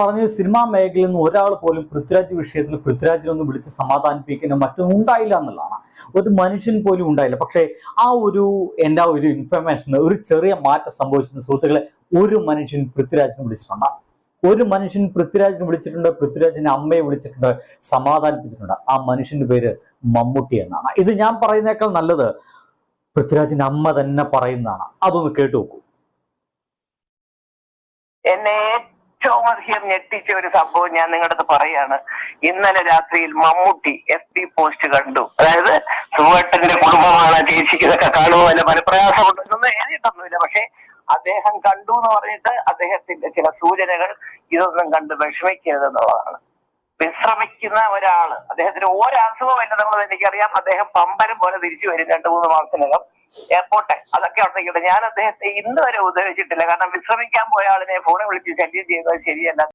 പറഞ്ഞത് സിനിമാ മേഖലയിൽ നിന്ന് ഒരാൾ പോലും പൃഥ്വിരാജ് വിഷയത്തിൽ പൃഥ്വിരാജിനൊന്ന് വിളിച്ച് സമാധാനിപ്പിക്കാനോ മറ്റൊന്നും ഉണ്ടായില്ല എന്നുള്ളതാണ്. ഒരു മനുഷ്യൻ പോലും ഉണ്ടായില്ല. പക്ഷേ ആ ഒരു എൻ്റെ ആ ഒരു ഇൻഫർമേഷന് ഒരു ചെറിയ മാറ്റം സംഭവിച്ചിട്ടുണ്ട് സുഹൃത്തുക്കളെ. ഒരു മനുഷ്യൻ പൃഥ്വിരാജിനെ വിളിച്ചിട്ടുണ്ട്. ഒരു മനുഷ്യൻ പൃഥ്വിരാജിനെ വിളിച്ചിട്ടുണ്ട്, പൃഥ്വിരാജിന്റെ അമ്മയെ വിളിച്ചിട്ടുണ്ട്, സമാധാനിപ്പിച്ചിട്ടുണ്ട്. ആ മനുഷ്യന്റെ പേര് മമ്മൂട്ടി എന്നാണ്. ഇത് ഞാൻ പറയുന്നേക്കാൾ നല്ലത് പൃഥ്വിരാജിന്റെ അമ്മ തന്നെ പറയുന്നതാണ്. അതൊന്ന് കേട്ടു നോക്കൂ. എന്നെ ഏറ്റവും അധികം ഞെട്ടിച്ച ഒരു സംഭവം ഞാൻ നിങ്ങളുടെ അടുത്ത് പറയാണ്. ഇന്നലെ രാത്രിയിൽ മമ്മൂട്ടി FB പോസ്റ്റ് കണ്ടു. അതായത് സുവേട്ടന്റെ കുടുംബമാണ്, ചേച്ചിക്ക് ഇതൊക്കെ കാണുമ്പോൾ വല്ല മനപ്രയാസമുണ്ടെന്നൊന്നും എഴുതിയിട്ടൊന്നുമില്ല. പക്ഷെ അദ്ദേഹം കണ്ടു എന്ന് പറഞ്ഞിട്ട് അദ്ദേഹത്തിന്റെ ചില സൂചനകൾ ഇതൊന്നും കണ്ട് വിഷമിക്കരുതെന്നുള്ളതാണ്. വിശ്രമിക്കുന്ന ഒരാള്, അദ്ദേഹത്തിന് ഒരസുഖമില്ലെന്നുള്ളത് എനിക്കറിയാം. അദ്ദേഹം പമ്പരം പോലെ തിരിച്ചു വരും 2-3 മാസത്തിനകം. എയർപോർട്ട് അതൊക്കെ ഉണ്ടെങ്കിൽ ഞാൻ അദ്ദേഹത്തെ ഇന്ന് വരെ ഉപദ്രവിച്ചിട്ടില്ല. കാരണം വിശ്രമിക്കാൻ പോയ ആളിനെ ഫോണിൽ വിളിച്ച് ശല്യം ചെയ്യുന്നത് ശരിയല്ല.